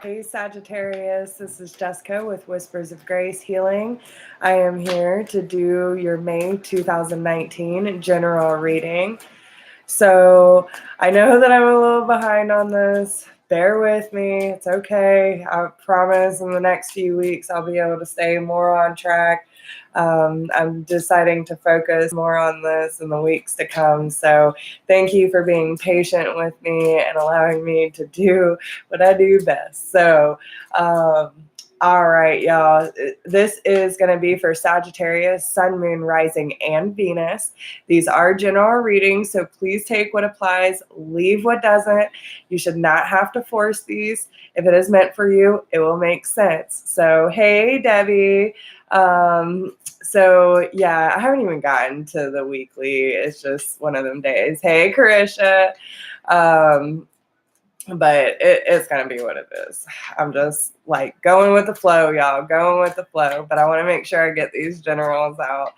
Hey Sagittarius, this is Jessica with Whispers of Grace Healing. I am here to do your May 2019 general reading. So I know that I'm a little behind on this. Bear with me. It's okay. I promise in the next few weeks I'll be able to stay more on track. I'm deciding to focus more on this in the weeks to come. So thank you for being patient with me and allowing me to do what I do best. So, all right, y'all. This is going to be for Sagittarius, Sun, Moon, Rising, and Venus. These are general readings, so please take what applies, leave what doesn't. You should not have to force these. If it is meant for you, it will make sense. So, hey, Debbie. So, yeah, I haven't even gotten to the weekly. It's just one of them days. Hey, Carisha. But it's going to be what it is. I'm just like going with the flow, y'all, going with the flow. But I want to make sure I get these generals out.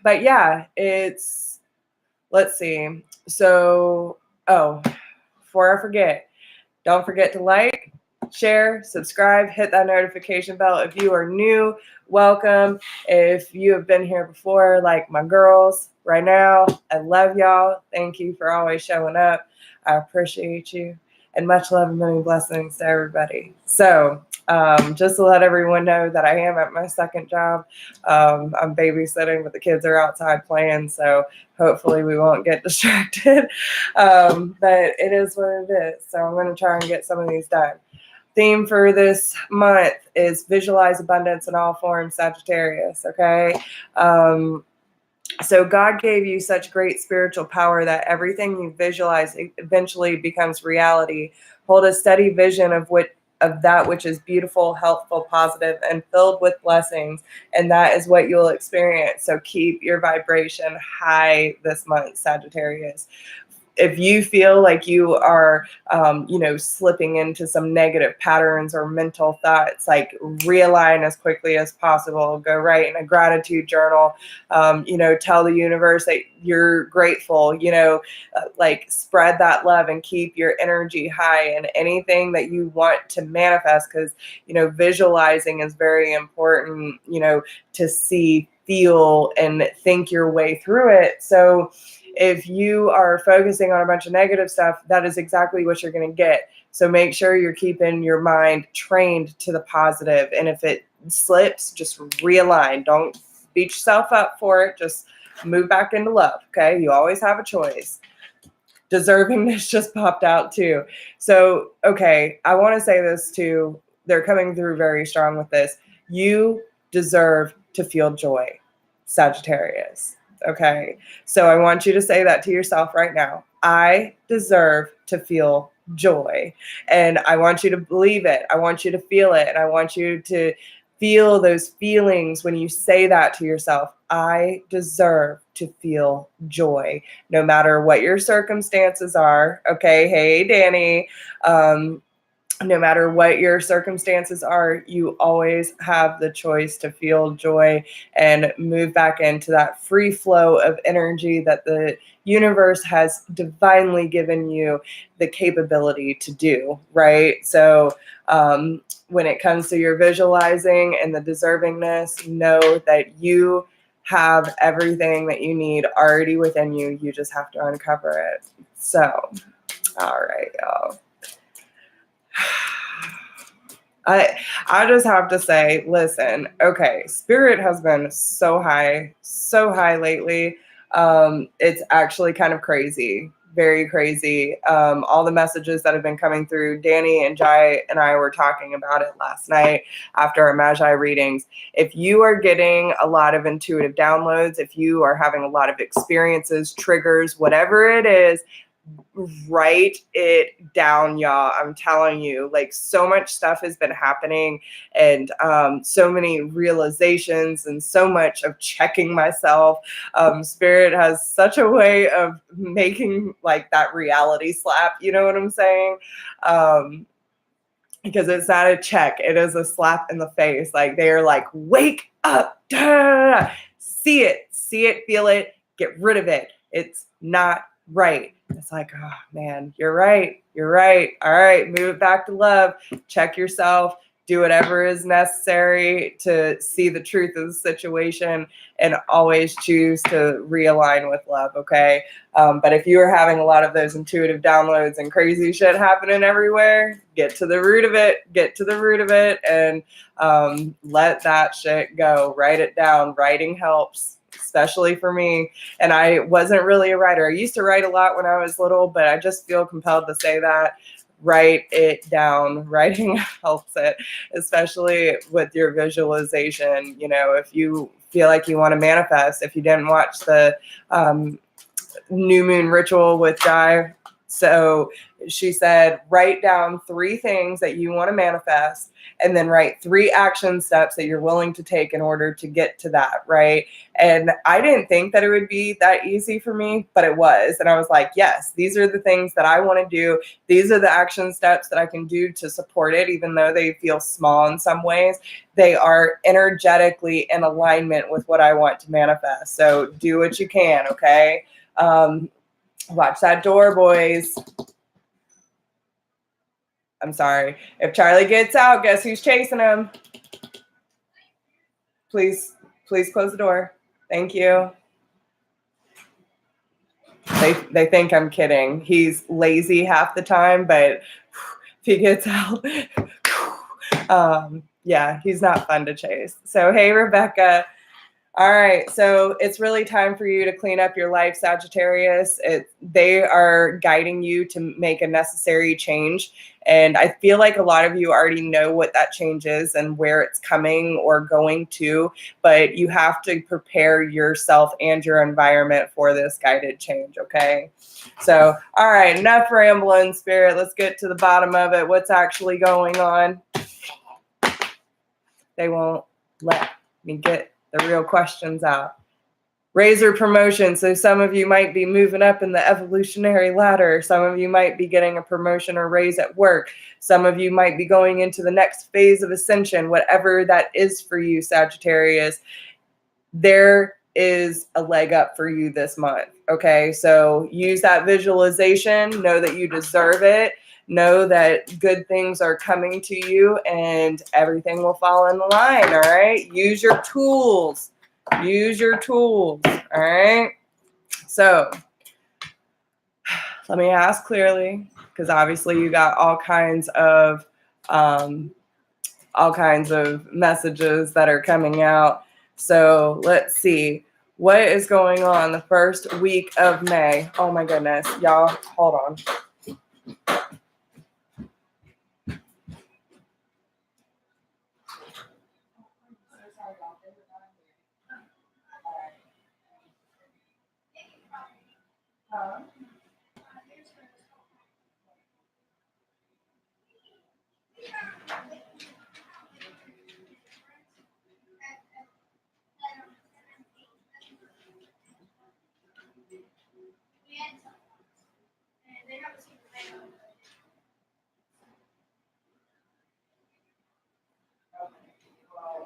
But yeah, let's see. So, before I forget, don't forget to like, share, subscribe, hit that notification bell. If you are new, welcome. If you have been here before, like my girls right now, I love y'all. Thank you for always showing up. I appreciate you. And much love and many blessings to everybody. So just to let everyone know that I am at my second job. I'm babysitting, but the kids are outside playing, so hopefully we won't get distracted. But it is what it is. So I'm going to try and get some of these done. Theme for this month is visualize abundance in all forms, Sagittarius, okay? So God gave you such great spiritual power that everything you visualize eventually becomes reality. Hold a steady vision of that which is beautiful, helpful, positive, and filled with blessings, and that is what you'll experience. So keep your vibration high this month, Sagittarius. If you feel like you are, slipping into some negative patterns or mental thoughts, like realign as quickly as possible. Go write in a gratitude journal. Tell the universe that you're grateful. Spread that love and keep your energy high. And anything that you want to manifest, because visualizing is very important. To see, feel, and think your way through it. So if you are focusing on a bunch of negative stuff, that is exactly what you're going to get. So make sure you're keeping your mind trained to the positive. And if it slips, just realign. Don't beat yourself up for it. Just move back into love. Okay. You always have a choice. Deservingness just popped out too. So, okay. I want to say this too. They're coming through very strong with this. You deserve to feel joy, Sagittarius. Okay, so I want you to say that to yourself right now. I deserve to feel joy. And I want you to believe it. I want you to feel it. And I want you to feel those feelings when you say that to yourself. I deserve to feel joy, no matter what your circumstances are. Okay, hey, Danny. No matter what your circumstances are, you always have the choice to feel joy and move back into that free flow of energy that the universe has divinely given you the capability to do, right? So when it comes to your visualizing and the deservingness, know that you have everything that you need already within you. You just have to uncover it. So, all right, y'all. I just have to say, listen, okay, spirit has been so high lately. It's actually kind of crazy, very crazy. All the messages that have been coming through, Danny and Jai and I were talking about it last night after our Magi readings. If you are getting a lot of intuitive downloads, if you are having a lot of experiences, triggers, whatever it is, write it down, y'all. I'm telling you, like, so much stuff has been happening, and so many realizations and so much of checking myself. Spirit has such a way of making like that reality slap, you know what I'm saying? Because it's not a check, it is a slap in the face. Like, they are like, wake up, see it, feel it, get rid of it. It's not right. It's like, oh man, you're right. You're right. All right, move it back to love. Check yourself. Do whatever is necessary to see the truth of the situation, and always choose to realign with love. Okay. But if you are having a lot of those intuitive downloads and crazy shit happening everywhere, get to the root of it. Get to the root of it, and let that shit go. Write it down. Writing helps, especially for me. And I wasn't really a writer. I used to write a lot when I was little, but I just feel compelled to say that. Write it down. Writing helps it, especially with your visualization. You know, if you feel like you want to manifest, if you didn't watch the new moon ritual with Jai, so she said, write down 3 things that you want to manifest, and then write 3 action steps that you're willing to take in order to get to that, right? And I didn't think that it would be that easy for me, but it was. And I was like, yes, these are the things that I want to do. These are the action steps that I can do to support it, even though they feel small in some ways. They are energetically in alignment with what I want to manifest. So do what you can, okay? Watch that door, boys. I'm sorry. If Charlie gets out, guess who's chasing him? Please close the door. Thank you. They think I'm kidding. He's lazy half the time, but if he gets out, yeah, he's not fun to chase. So, hey, Rebecca. All right, so it's really time for you to clean up your life, Sagittarius. They are guiding you to make a necessary change. And I feel like a lot of you already know what that change is and where it's coming or going to, but you have to prepare yourself and your environment for this guided change, okay? So, all right, enough rambling, Spirit. Let's get to the bottom of it. What's actually going on? They won't let me get the real questions out. Razor promotion. So some of you might be moving up in the evolutionary ladder. Some of you might be getting a promotion or raise at work. Some of you might be going into the next phase of ascension, whatever that is for you, Sagittarius. There is a leg up for you this month. Okay, so use that visualization. Know that you deserve it. Know that good things are coming to you and everything will fall in line. All right, use your tools. Use your tools. All right, so let me ask clearly, because obviously you got all kinds of messages that are coming out. So let's see what is going on the first week of May. Oh my goodness, y'all, hold on.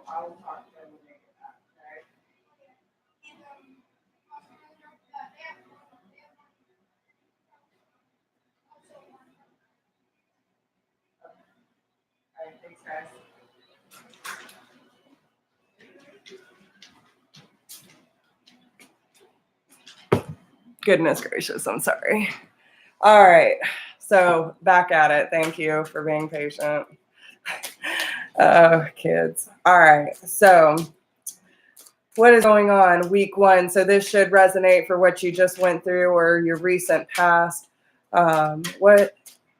I'll talk to them when they get back, okay? All right, thanks, guys. Goodness gracious, I'm sorry. All right, so back at it. Thank you for being patient. Oh, kids. All right, so what is going on week 1? So this should resonate for what you just went through or your recent past. What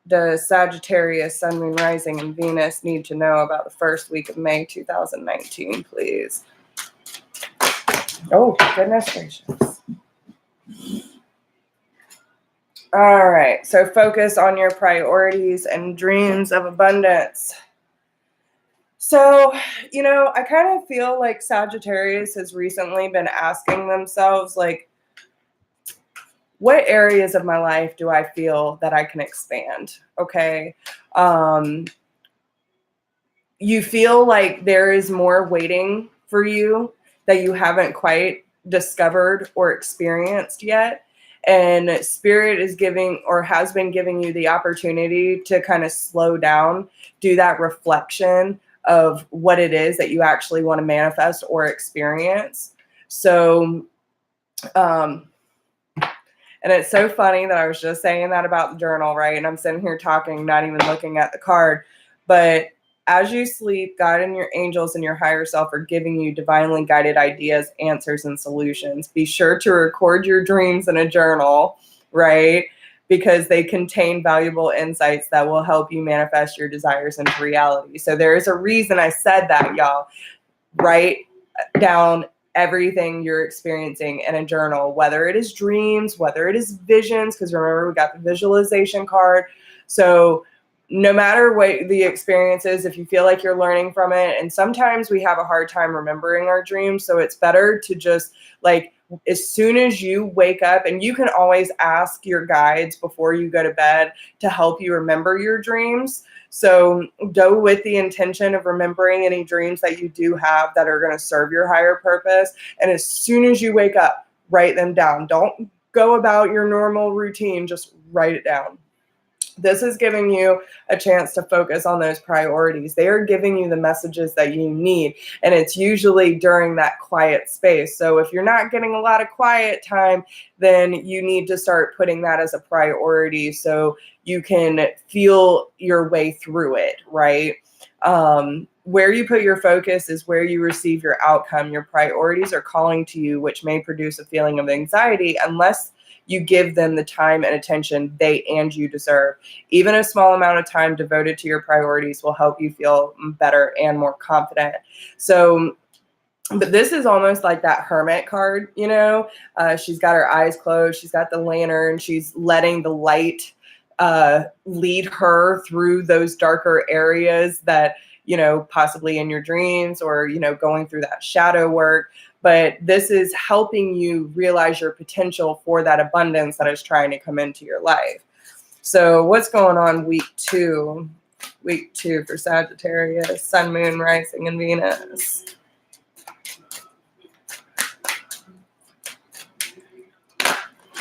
does Sagittarius, Sun, Moon, Rising, and Venus need to know about the first week of May 2019, please? Oh, goodness gracious. All right, so focus on your priorities and dreams of abundance. So, you know, I kind of feel like Sagittarius has recently been asking themselves, like, what areas of my life do I feel that I can expand? Okay. You feel like there is more waiting for you that you haven't quite discovered or experienced yet. And spirit is giving, or has been giving you the opportunity to kind of slow down, do that reflection of what it is that you actually want to manifest or experience. So, and it's so funny that I was just saying that about the journal, right? And I'm sitting here talking, not even looking at the card. But as you sleep, God and your angels and your higher self are giving you divinely guided ideas, answers, and solutions. Be sure to record your dreams in a journal, right? Because they contain valuable insights that will help you manifest your desires into reality. So there is a reason I said that, y'all. Write down everything you're experiencing in a journal, whether it is dreams, whether it is visions, because remember, we got the visualization card. So no matter what the experience is, if you feel like you're learning from it, and sometimes we have a hard time remembering our dreams, so it's better to just, like, as soon as you wake up, and you can always ask your guides before you go to bed to help you remember your dreams. So go with the intention of remembering any dreams that you do have that are going to serve your higher purpose. And as soon as you wake up, write them down. Don't go about your normal routine. Just write it down. This is giving you a chance to focus on those priorities. They are giving you the messages that you need. And it's usually during that quiet space. So if you're not getting a lot of quiet time, then you need to start putting that as a priority so you can feel your way through it, right? Where you put your focus is where you receive your outcome. Your priorities are calling to you, which may produce a feeling of anxiety unless you give them the time and attention they and you deserve. Even a small amount of time devoted to your priorities will help you feel better and more confident. So, but this is almost like that hermit card, you know? She's got her eyes closed. She's got the lantern. She's letting the light lead her through those darker areas that, you know, possibly in your dreams, or, you know, going through that shadow work. But this is helping you realize your potential for that abundance that is trying to come into your life. So what's going on week 2? Week 2 for Sagittarius, Sun, Moon, Rising, and Venus.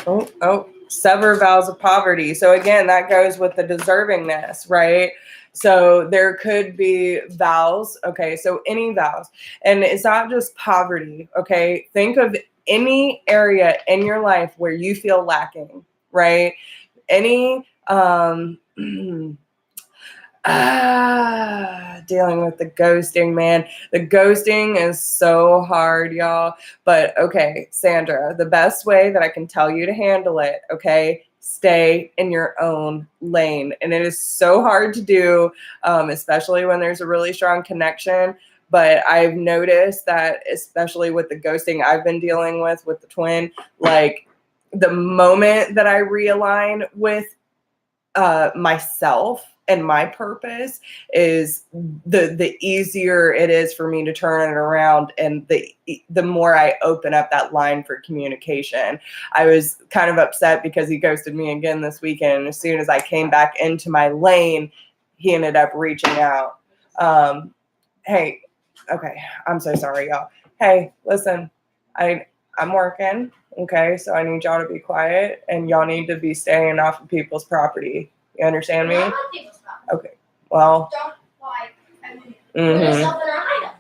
Oh, sever vows of poverty. So again, that goes with the deservingness, right? So there could be vows. Okay, so any vows. And it's not just poverty, okay? Think of any area in your life where you feel lacking, right? Any dealing with the ghosting, man. The ghosting is so hard, y'all. But okay, Sandra, the best way that I can tell you to handle it, okay, stay in your own lane. And it is so hard to do, especially when there's a really strong connection. But I've noticed that, especially with the ghosting I've been dealing with the twin, like the moment that I realign with myself and my purpose, is the easier it is for me to turn it around, and the more I open up that line for communication. I was kind of upset because he ghosted me again this weekend, and as soon as I came back into my lane, he ended up reaching out. Hey, okay, I'm so sorry, y'all. Hey, listen, I'm working, okay, so I need y'all to be quiet, and y'all need to be staying off of people's property. You understand me? Okay. Well. Don't put yourself in an item.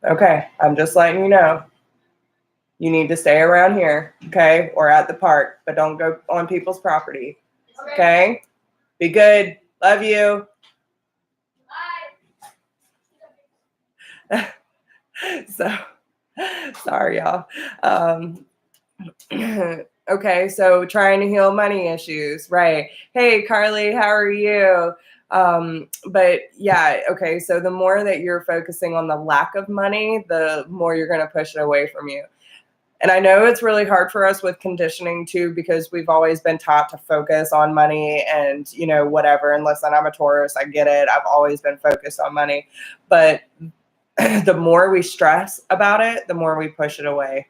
Okay. I'm just letting you know. You need to stay around here, okay, or at the park, but don't go on people's property. Okay? Be good. Love you. Bye. So, sorry, y'all. Okay, so trying to heal money issues, right? Hey, Carly, how are you? But yeah, okay, so the more that you're focusing on the lack of money, the more you're going to push it away from you. And I know it's really hard for us with conditioning too, because we've always been taught to focus on money and, you know, whatever. And listen, I'm a Taurus, I get it. I've always been focused on money. But the more we stress about it, the more we push it away.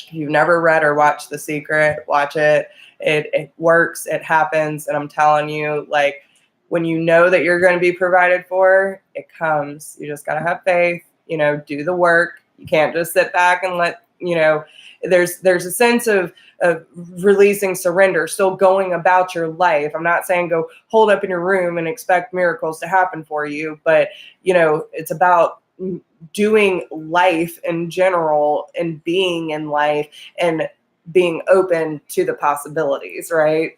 If you've never read or watched The Secret, watch it. It works. It happens. And I'm telling you, like, when you know that you're going to be provided for, it comes. You just got to have faith, you know, do the work. You can't just sit back and let you know, there's a sense of releasing, surrender, still going about your life. I'm not saying go hold up in your room and expect miracles to happen for you, but, you know, it's about doing life in general and being in life and being open to the possibilities, right?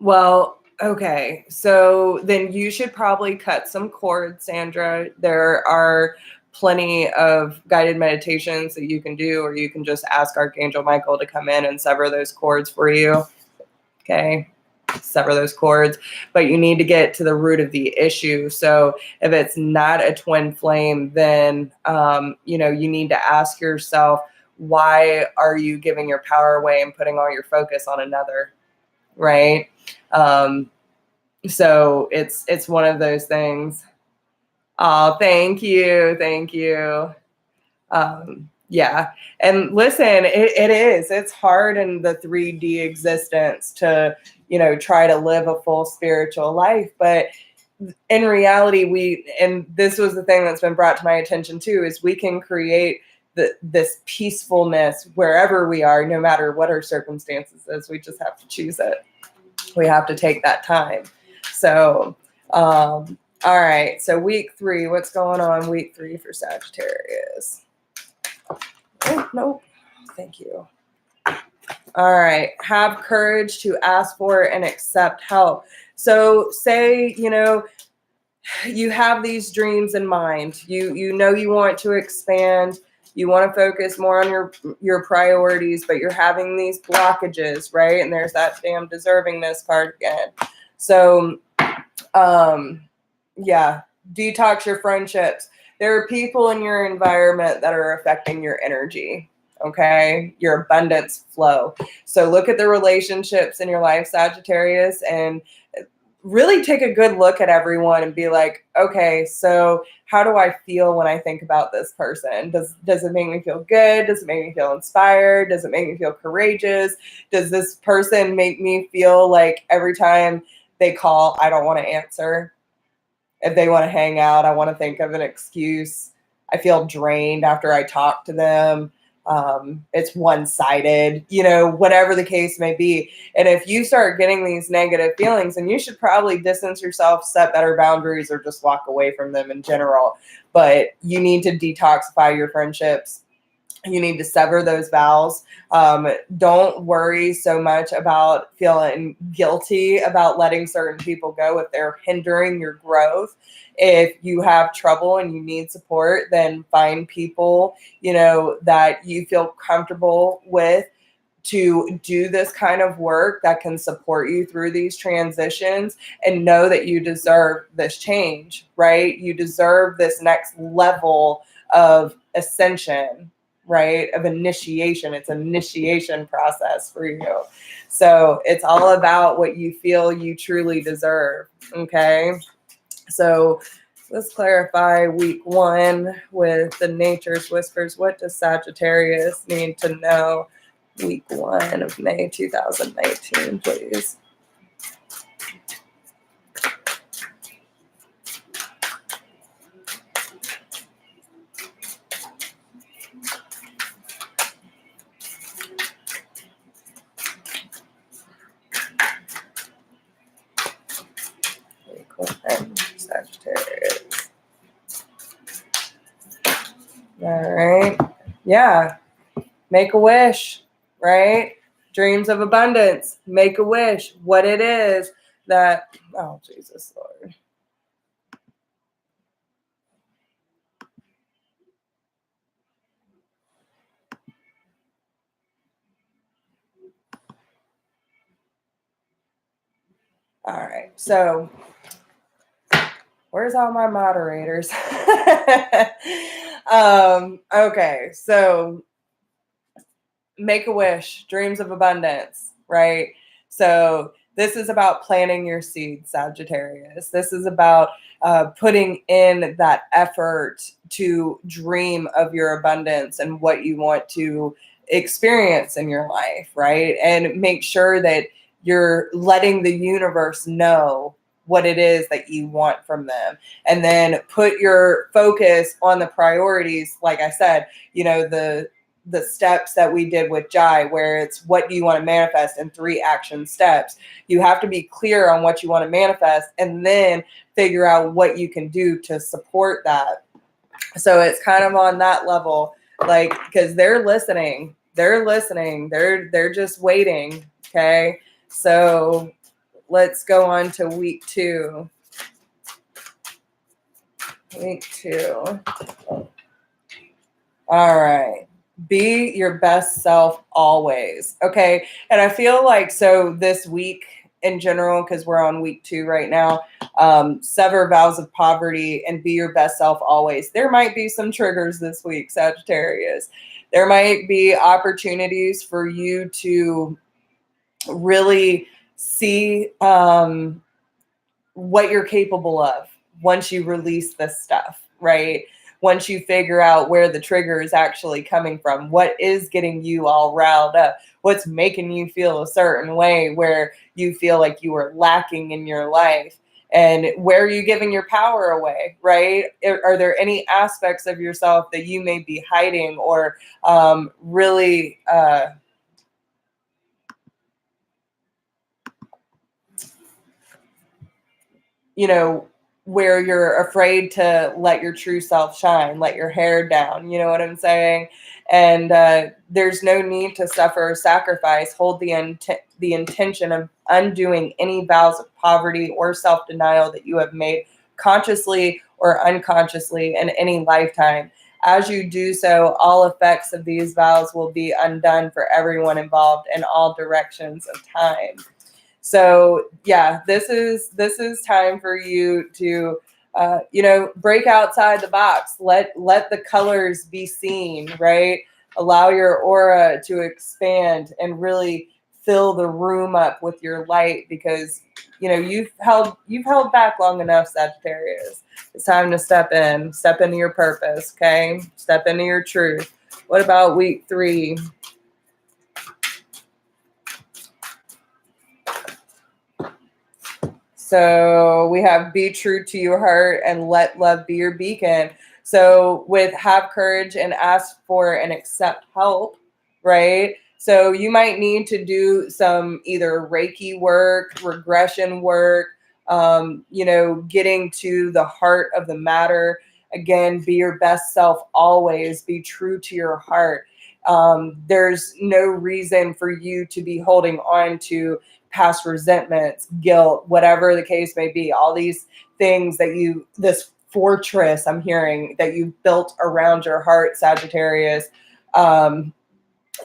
Well, okay. So then you should probably cut some cords, Sandra. There are plenty of guided meditations that you can do, or you can just ask Archangel Michael to come in and sever those cords for you. Okay. Sever those cords, but you need to get to the root of the issue. So if it's not a twin flame, then, you know, you need to ask yourself, why are you giving your power away and putting all your focus on another? Right. So it's one of those things. Oh, thank you. Thank you. Yeah. And listen, it's hard in the 3D existence to, you know, try to live a full spiritual life. But in reality, and this was the thing that's been brought to my attention too, is we can create this peacefulness wherever we are, no matter what our circumstances is. We just have to choose it. We have to take that time. So, all right. So week 3, what's going on week 3 for Sagittarius? Oh, nope. Thank you. All right. Have courage to ask for and accept help. So say, you know, you have these dreams in mind. You know you want to expand. You want to focus more on your priorities, but you're having these blockages, right? And there's that damn deservingness card again. So, yeah, detox your friendships. There are people in your environment that are affecting your energy, okay? Your abundance flow. So look at the relationships in your life, Sagittarius, and really take a good look at everyone and be like, okay, so how do I feel when I think about this person? Does it make me feel good? Does it make me feel inspired? Does it make me feel courageous? Does this person make me feel like every time they call, I don't want to answer? If they want to hang out, I want to think of an excuse. I feel drained after I talk to them. It's one-sided, you know, whatever the case may be. And if you start getting these negative feelings, then you should probably distance yourself, set better boundaries, or just walk away from them in general. But you need to detoxify your friendships. You need to sever those vows. Don't worry so much about feeling guilty about letting certain people go if they're hindering your growth. If you have trouble and you need support, then find people, you know, that you feel comfortable with to do this kind of work that can support you through these transitions, and know that you deserve this change, right? You deserve this next level of ascension, right? Of initiation. It's an initiation process for you. So it's all about what you feel you truly deserve. Okay. So let's clarify week 1 with the Nature's Whispers. What does Sagittarius need to know week 1 of May 2019, please? Week 1, Sagittarius. All right. Yeah. Make a wish, right? Dreams of abundance. Make a wish. What it is that, oh, Jesus, Lord. All right. So, where's all my moderators? Okay. So, make a wish, dreams of abundance, right? So this is about planting your seeds, Sagittarius. This is about putting in that effort to dream of your abundance and what you want to experience in your life, right? And make sure that you're letting the universe know what it is that you want from them. And then put your focus on the priorities. Like I said, you know, the steps that we did with Jai, where it's what do you want to manifest in 3 action steps. You have to be clear on what you want to manifest and then figure out what you can do to support that. So it's kind of on that level, like, because they're listening. They're just waiting. Okay. So let's go on to week 2. Week 2. All right. Be your best self always. Okay. And I feel like, so this week in general, because we're on week 2 right now, sever vows of poverty and be your best self always. There might be some triggers this week, Sagittarius. There might be opportunities for you to really see what you're capable of once you release this stuff, right? Once you figure out where the trigger is actually coming from, what is getting you all riled up, what's making you feel a certain way where you feel like you are lacking in your life, and where are you giving your power away, right? Are there any aspects of yourself that you may be hiding or really you know, where you're afraid to let your true self shine, let your hair down, you know what I'm saying? And there's no need to suffer or sacrifice. Hold the intention of undoing any vows of poverty or self-denial that you have made consciously or unconsciously in any lifetime. As you do so, all effects of these vows will be undone for everyone involved in all directions of time. So yeah, this is time for you to break outside the box. Let the colors be seen, right? Allow your aura to expand and really fill the room up with your light, because you've held back long enough, Sagittarius. It's time to step into your purpose, okay? Step into your truth. What about week 3? So we have be true to your heart and let love be your beacon. So with have courage and ask for and accept help, right? So you might need to do some either Reiki work, regression work, getting to the heart of the matter. Again, be your best self always. Be true to your heart. There's no reason for you to be holding on to past resentments, guilt, whatever the case may be. All these things that this fortress I'm hearing that you built around your heart, Sagittarius,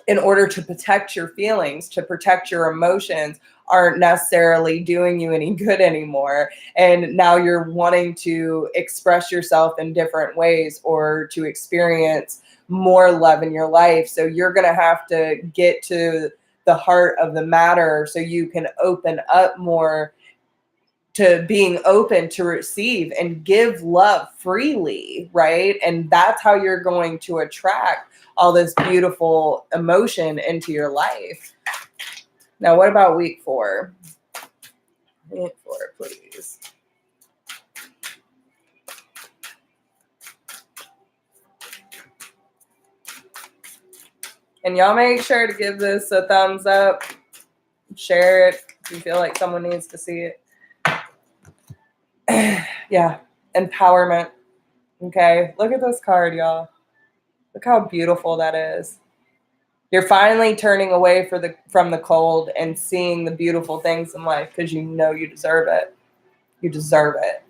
in order to protect your feelings, to protect your emotions, aren't necessarily doing you any good anymore. And now you're wanting to express yourself in different ways or to experience more love in your life. So you're going to have to get to the heart of the matter so you can open up more to being open to receive and give love freely, right? And that's how you're going to attract all this beautiful emotion into your life. Now, what about week 4? Week 4, please. And y'all make sure to give this a thumbs up. Share it if you feel like someone needs to see it. Yeah, empowerment. Okay, look at this card, y'all. Look how beautiful that is. You're finally turning away from the cold and seeing the beautiful things in life because you know you deserve it. You deserve it.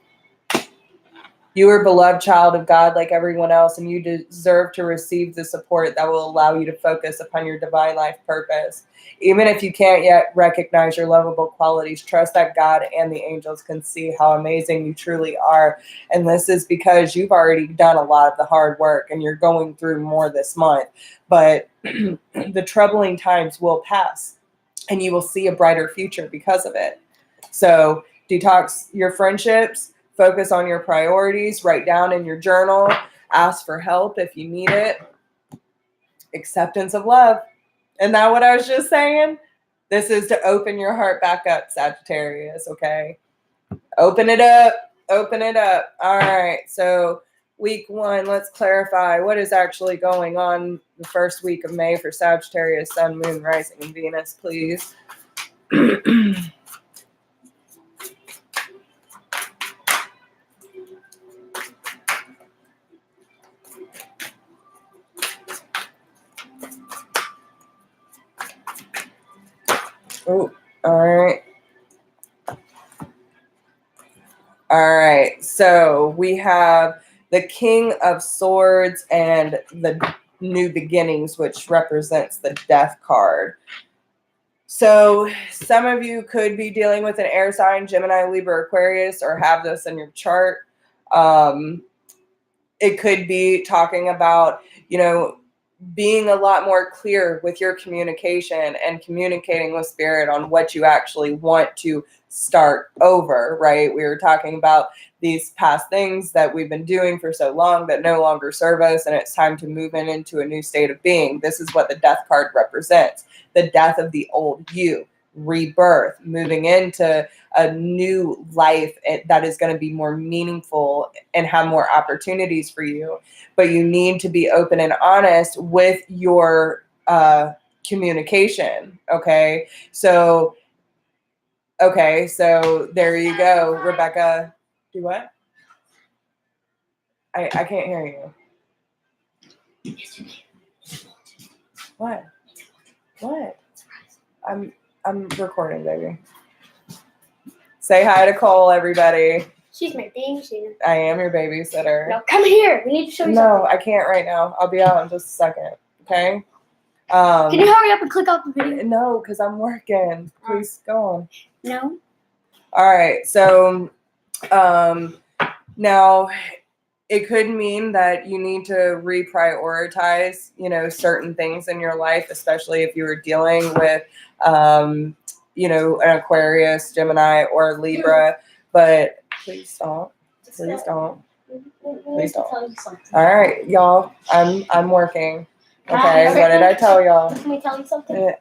You are a beloved child of God like everyone else, and you deserve to receive the support that will allow you to focus upon your divine life purpose. Even if you can't yet recognize your lovable qualities, trust that God and the angels can see how amazing you truly are. And this is because you've already done a lot of the hard work and you're going through more this month. But the troubling times will pass and you will see a brighter future because of it. So detox your friendships. Focus on your priorities. Write down in your journal. Ask for help if you need it. Acceptance of love. Isn't that what I was just saying? This is to open your heart back up, Sagittarius, okay? Open it up. Open it up. All right. So week 1, let's clarify what is actually going on the first week of May for Sagittarius, Sun, Moon, Rising, and Venus, please. Oh, all right. All right. So we have the King of Swords and the New Beginnings, which represents the Death card. So some of you could be dealing with an air sign, Gemini, Libra, Aquarius, or have this in your chart. It could be talking about, being a lot more clear with your communication and communicating with spirit on what you actually want to start over, right? We were talking about these past things that we've been doing for so long that no longer serve us, and it's time to move into a new state of being. This is what the death card represents, the death of the old you, rebirth, moving into a new life that is going to be more meaningful and have more opportunities for you. But you need to be open and honest with your communication. Okay. So there you go, Rebecca. Do what? I can't hear you. What? I'm recording, baby. Say hi to Cole, everybody. She's my babysitter. I am your babysitter. No, come here. We need to show you something. No, I can't right now. I'll be out in just a second. Okay? Can you hurry up and click off the video? No, because I'm working. Please go on. No. All right. So now it could mean that you need to reprioritize, certain things in your life, especially if you were dealing with, an Aquarius, Gemini, or Libra. But please don't. Please don't. Please don't. All right, y'all. I'm working. Okay. What did I tell y'all? Can we tell you something?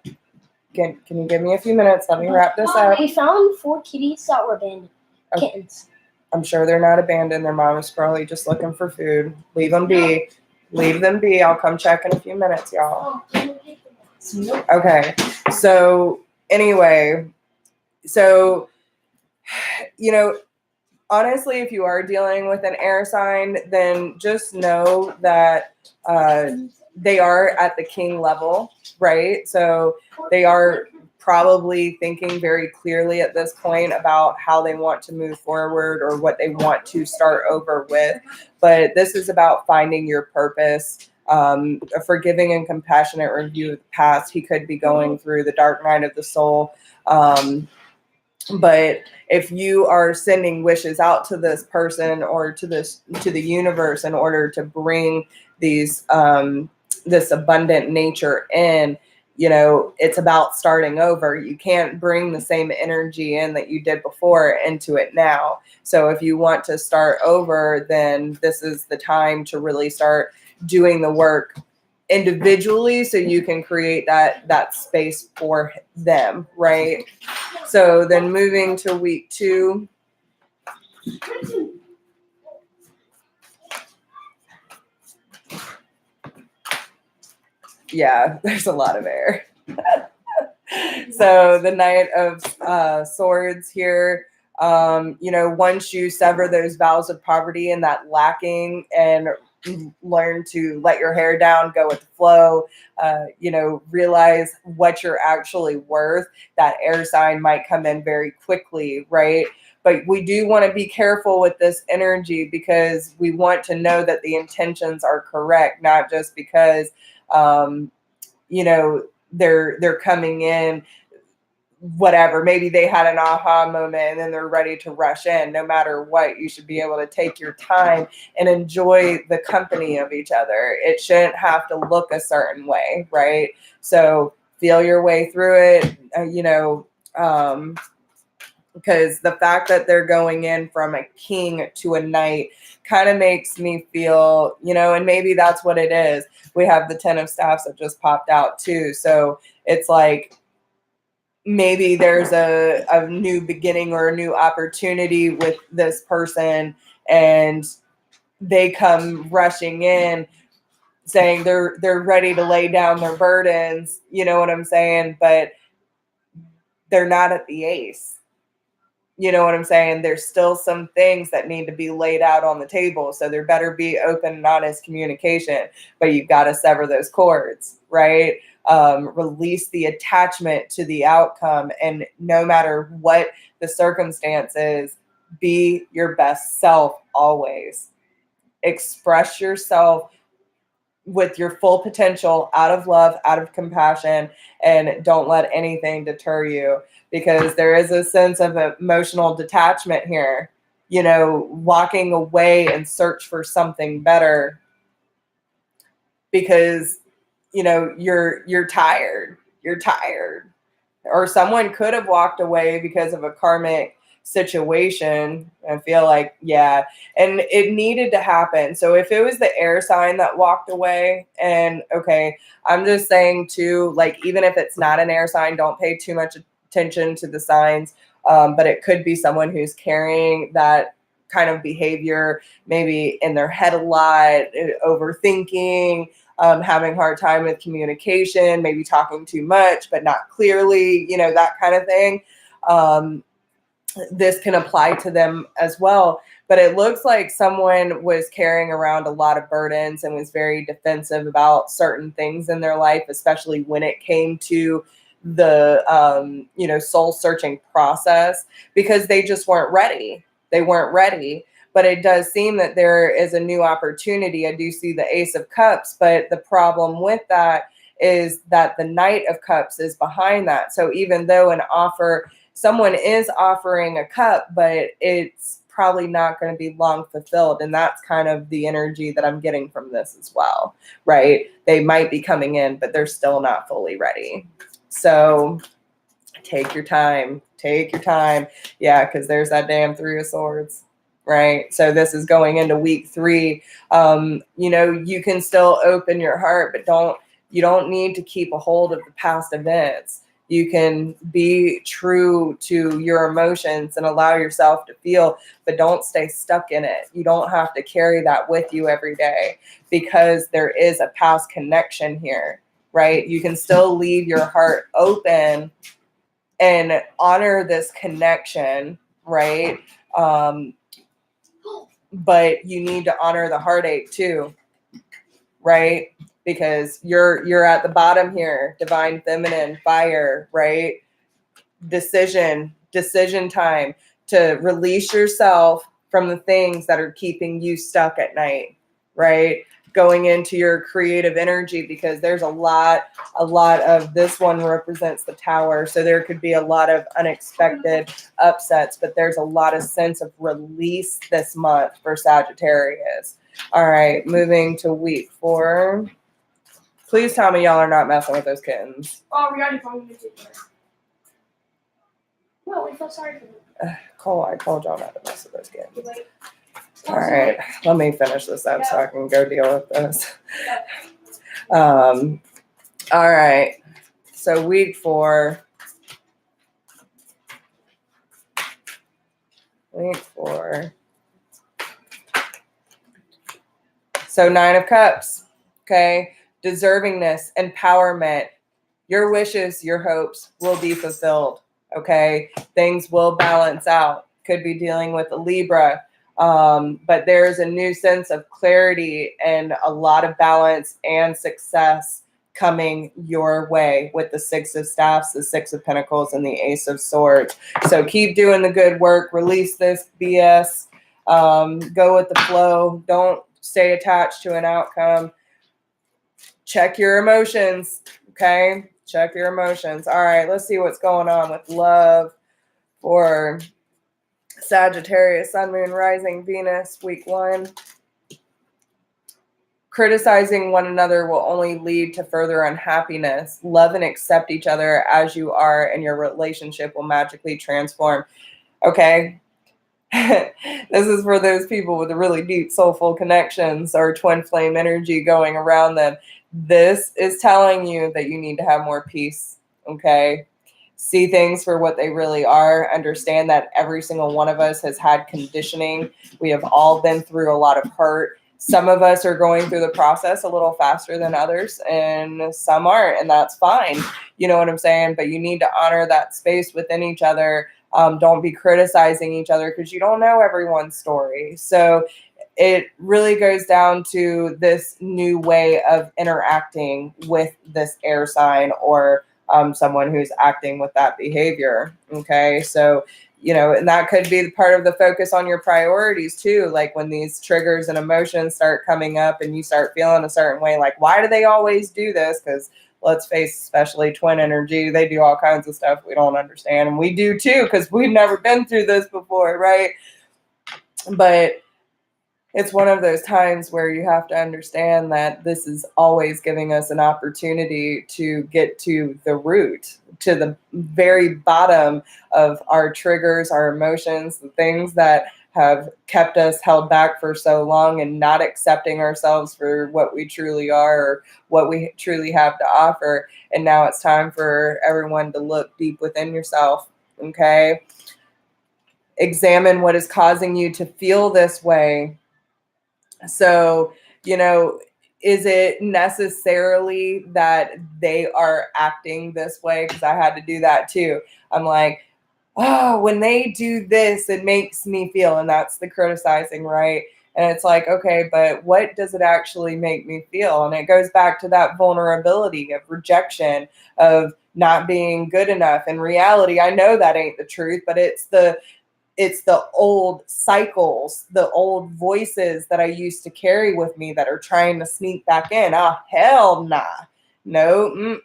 Can you give me a few minutes? Let me wrap this up. We found 4 kitties that were abandoned. Okay. Kittens. I'm sure they're not abandoned. Their mom is probably just looking for food. Leave them be. Leave them be. I'll come check in a few minutes, y'all. Okay. So anyway, honestly, if you are dealing with an air sign, then just know that they are at the king level, right? So they are probably thinking very clearly at this point about how they want to move forward or what they want to start over with. But this is about finding your purpose, a forgiving and compassionate review of the past. He could be going through the dark night of the soul. But if you are sending wishes out to this person or to the universe in order to bring these this abundant nature in, it's about starting over. You can't bring the same energy in that you did before into it now. So if you want to start over, then this is the time to really start doing the work individually so you can create that space for them, right? So then moving to week 2. Yeah, there's a lot of air. So the Knight of Swords here, once you sever those vows of poverty and that lacking and learn to let your hair down, go with the flow, realize what you're actually worth, that air sign might come in very quickly, right? But we do want to be careful with this energy because we want to know that the intentions are correct, not just because they're coming in, whatever, maybe they had an aha moment and then they're ready to rush in. No matter what, you should be able to take your time and enjoy the company of each other. It shouldn't have to look a certain way, right? So feel your way through it, because the fact that they're going in from a king to a knight kind of makes me feel, and maybe that's what it is. We have the 10 of Staffs that just popped out too. So it's like, maybe there's a new beginning or a new opportunity with this person, and they come rushing in saying they're ready to lay down their burdens, you know what I'm saying? But they're not at the ace. You know what I'm saying? There's still some things that need to be laid out on the table. So there better be open and honest communication, but you've got to sever those cords, right? Release the attachment to the outcome. And no matter what the circumstances, be your best self always. Express yourself with your full potential, out of love, out of compassion, and don't let anything deter you, because there is a sense of emotional detachment here, you know, walking away and search for something better because, you know, you're tired, or someone could have walked away because of a karmic situation. I feel like, yeah, and it needed to happen. So if it was the air sign that walked away, and okay, I'm just saying too, like, even if it's not an air sign, don't pay too much attention to the signs, but it could be someone who's carrying that kind of behavior, maybe in their head a lot, overthinking, having a hard time with communication, maybe talking too much but not clearly, you know, that kind of thing. This can apply to them as well. But it looks like someone was carrying around a lot of burdens and was very defensive about certain things in their life, especially when it came to the, you know, soul searching process, because they just weren't ready. They weren't ready. But it does seem that there is a new opportunity. I do see the Ace of Cups, but the problem with that is that the Knight of Cups is behind that. So even though someone is offering a cup, but it's probably not going to be long fulfilled. And that's kind of the energy that I'm getting from this as well, right? They might be coming in, but they're still not fully ready. So take your time. Yeah, because there's that damn Three of Swords. Right. So this is going into week 3. You know, you can still open your heart, but you don't need to keep a hold of the past events. You can be true to your emotions and allow yourself to feel, but don't stay stuck in it. You don't have to carry that with you every day, because there is a past connection here, right? You can still leave your heart open and honor this connection, right? But you need to honor the heartache too, right? Because you're at the bottom here, divine feminine, fire, right? Decision time to release yourself from the things that are keeping you stuck at night, right? Going into your creative energy, because there's a lot of, this one represents the Tower, so there could be a lot of unexpected upsets, but there's a lot of sense of release this month for Sagittarius. All right, moving to week 4. Please tell me y'all are not messing with those kittens. Oh, we already found you. No, we feel sorry for them. Cole, I told y'all not to mess with those kittens. All right, let me finish this up so I can go deal with this. All right, so week 4. So 9 of Cups, okay? Deservingness, empowerment. Your wishes, your hopes will be fulfilled, okay? Things will balance out. Could be dealing with a Libra. But there's a new sense of clarity and a lot of balance and success coming your way with the 6 of Staffs, the 6 of Pentacles, and the Ace of Swords. So keep doing the good work. Release this BS. Go with the flow. Don't stay attached to an outcome. Check your emotions, okay? Check your emotions. All right, let's see what's going on with love for Sagittarius, Sun, Moon, Rising, Venus, week 1. Criticizing one another will only lead to further unhappiness. Love and accept each other as you are, and your relationship will magically transform. Okay? This is for those people with really deep soulful connections or twin flame energy going around them. This is telling you that you need to have more peace. Okay? see things for what they really are, understand that every single one of us has had conditioning. We have all been through a lot of hurt. Some of us are going through the process a little faster than others, and some aren't, and that's fine. You know what I'm saying? But you need to honor that space within each other. Don't be criticizing each other because you don't know everyone's story. So it really goes down to this new way of interacting with this air sign or someone who's acting with that behavior. Okay. So, and that could be part of the focus on your priorities too. Like when these triggers and emotions start coming up and you start feeling a certain way, like, why do they always do this? Because let's face, especially twin energy, they do all kinds of stuff we don't understand. And we do too, because we've never been through this before. Right. But it's one of those times where you have to understand that this is always giving us an opportunity to get to the root, to the very bottom of our triggers, our emotions, the things that have kept us held back for so long and not accepting ourselves for what we truly are or what we truly have to offer. And now it's time for everyone to look deep within yourself, okay? Examine what is causing you to feel this way. So, is it necessarily that they are acting this way? Because I had to do that too. I'm like, oh, when they do this, it makes me feel, and that's the criticizing, right? And it's like, okay, but what does it actually make me feel? And it goes back to that vulnerability of rejection, of not being good enough. In reality, I know that ain't the truth, but it's the old cycles, the old voices that I used to carry with me that are trying to sneak back in. Oh, hell nah. No,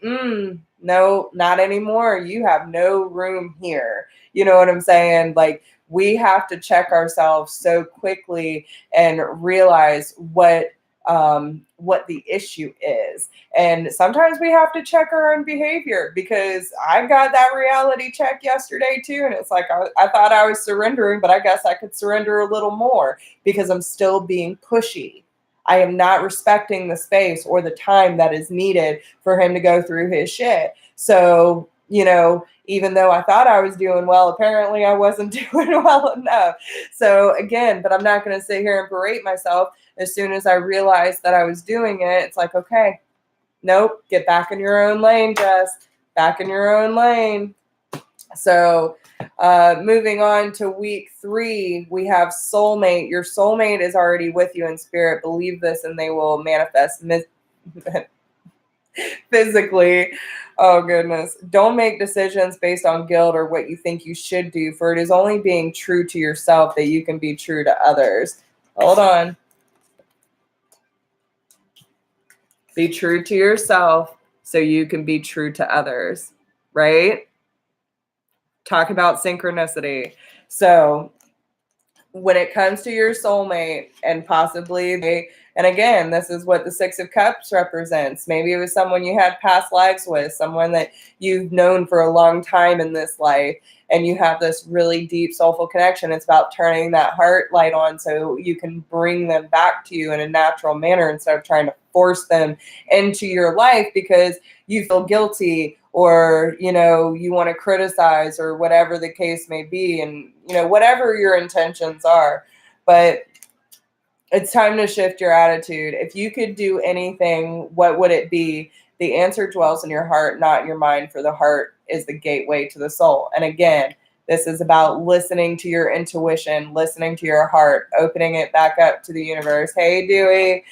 no, not anymore. You have no room here. You know what I'm saying? Like, we have to check ourselves so quickly and realize what the issue is. And sometimes we have to check our own behavior, because I got that reality check yesterday too. And it's like, I thought I was surrendering, but I guess I could surrender a little more because I'm still being pushy. I am not respecting the space or the time that is needed for him to go through his shit. So, even though I thought I was doing well, apparently I wasn't doing well enough. So again, but I'm not going to sit here and berate myself. As soon as I realized that I was doing it, it's like, okay, nope, get back in your own lane, Jess. Back in your own lane. So moving on to week 3, we have soulmate. Your soulmate is already with you in spirit. Believe this and they will manifest physically. Oh, goodness. Don't make decisions based on guilt or what you think you should do, for it is only being true to yourself that you can be true to others. Hold on. Be true to yourself so you can be true to others, right? Talk about synchronicity. So when it comes to your soulmate and possibly and again, this is what the 6 of Cups represents. Maybe it was someone you had past lives with, someone that you've known for a long time in this life, and you have this really deep soulful connection. It's about turning that heart light on so you can bring them back to you in a natural manner instead of trying to force them into your life because you feel guilty or, you want to criticize or whatever the case may be, and, whatever your intentions are. But it's time to shift your attitude. If you could do anything, what would it be? The answer dwells in your heart, not in your mind, for the heart is the gateway to the soul. And again, this is about listening to your intuition, listening to your heart, opening it back up to the universe. Hey, Dewey.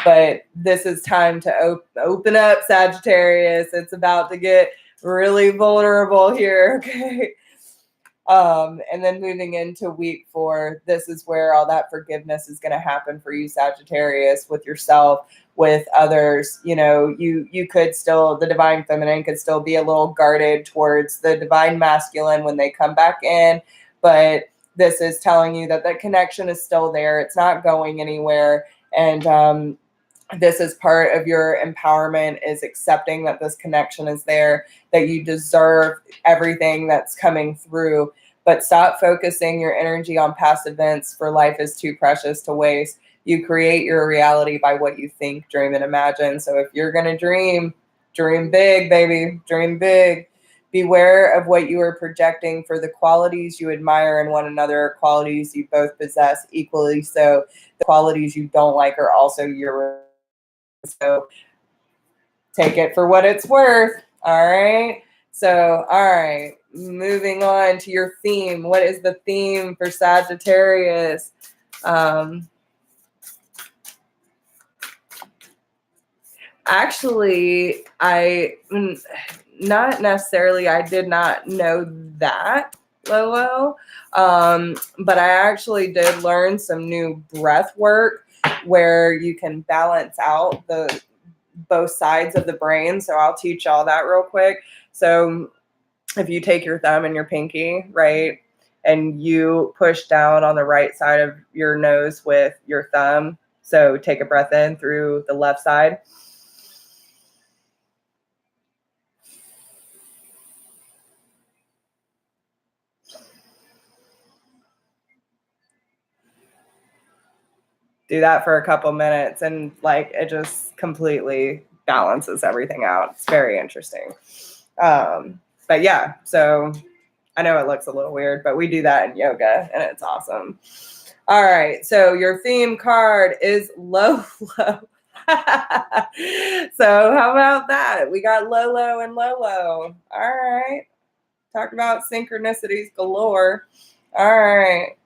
But this is time to open up, Sagittarius. It's about to get really vulnerable here, okay? And then moving into week 4, this is where all that forgiveness is going to happen for you, Sagittarius, with yourself, with others. You could still, the divine feminine could still be a little guarded towards the divine masculine when they come back in, but this is telling you that the connection is still there. It's not going anywhere. And this is part of your empowerment, is accepting that this connection is there, that you deserve everything that's coming through. But stop focusing your energy on past events, for life is too precious to waste. You create your reality by what you think, dream, and imagine. So if you're going to dream big, baby. Dream big. Beware of what you are projecting, for the qualities you admire in one another are qualities you both possess equally. So the qualities you don't like are also your. So take it for what it's worth. All right. So, all right. Moving on to your theme. What is the theme for Sagittarius? Actually, not necessarily, I did not know that, Lolo. But I actually did learn some new breath work where you can balance out the both sides of the brain. So I'll teach y'all that real quick. So if you take your thumb and your pinky, right, and you push down on the right side of your nose with your thumb. So take a breath in through the left side. Do that for a couple minutes and like it just completely balances everything out. It's very interesting. But yeah, so I know it looks a little weird, but we do that in yoga and it's awesome. All right, so your theme card is Lolo. So how about that? We got Lolo and Lolo. All right. Talk about synchronicities galore. All right.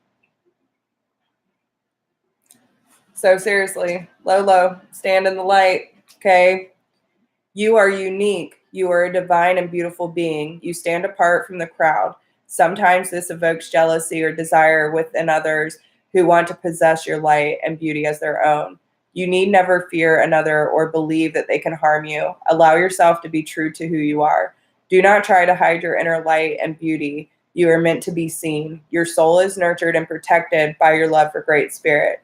So seriously, Lolo, stand in the light, okay? You are unique. You are a divine and beautiful being. You stand apart from the crowd. Sometimes this evokes jealousy or desire within others who want to possess your light and beauty as their own. You need never fear another or believe that they can harm you. Allow yourself to be true to who you are. Do not try to hide your inner light and beauty. You are meant to be seen. Your soul is nurtured and protected by your love for Great Spirit.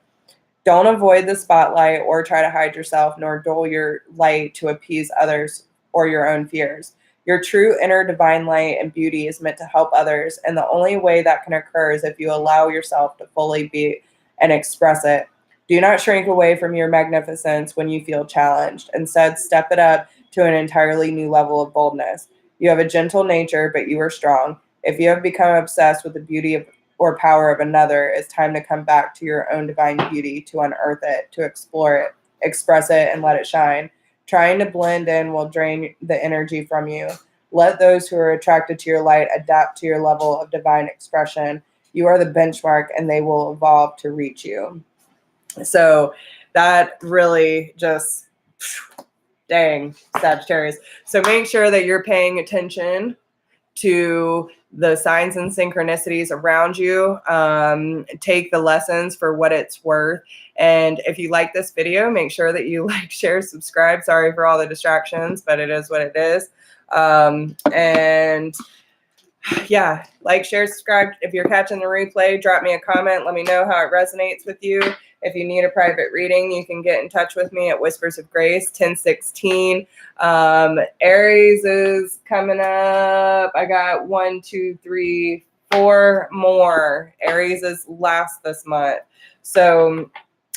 Don't avoid the spotlight or try to hide yourself, nor dull your light to appease others or your own fears. Your true inner divine light and beauty is meant to help others, and the only way that can occur is if you allow yourself to fully be and express it. Do not shrink away from your magnificence when you feel challenged. Instead, step it up to an entirely new level of boldness. You have a gentle nature, but you are strong. If you have become obsessed with the beauty of or power of another, it's time to come back to your own divine beauty, to unearth it, to explore it, express it, and let it shine. Trying to blend in will drain the energy from you. Let those who are attracted to your light adapt to your level of divine expression. You are the benchmark, and they will evolve to reach you. So that really just, dang, Sagittarius. So make sure that you're paying attention to the signs and synchronicities around you. Take the lessons for what it's worth. And if you like this video, make sure that you like, share, subscribe. Sorry for all the distractions, but it is what it is. And yeah, like, share, subscribe. If you're catching the replay, drop me a comment. Let me know how it resonates with you. If you need a private reading, you can get in touch with me at Whispers of Grace 1016. Aries is coming up. I got 1, 2, 3, 4 more. Aries is last this month. So,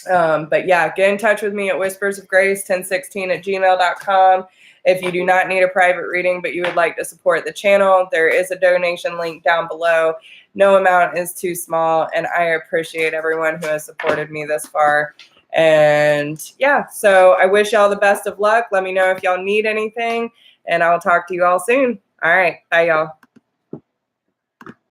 but yeah, get in touch with me at Whispers of Grace 1016@gmail.com. If you do not need a private reading, but you would like to support the channel, there is a donation link down below. No amount is too small, and I appreciate everyone who has supported me this far. And yeah, so I wish y'all the best of luck. Let me know if y'all need anything, and I'll talk to you all soon. All right. Bye, y'all.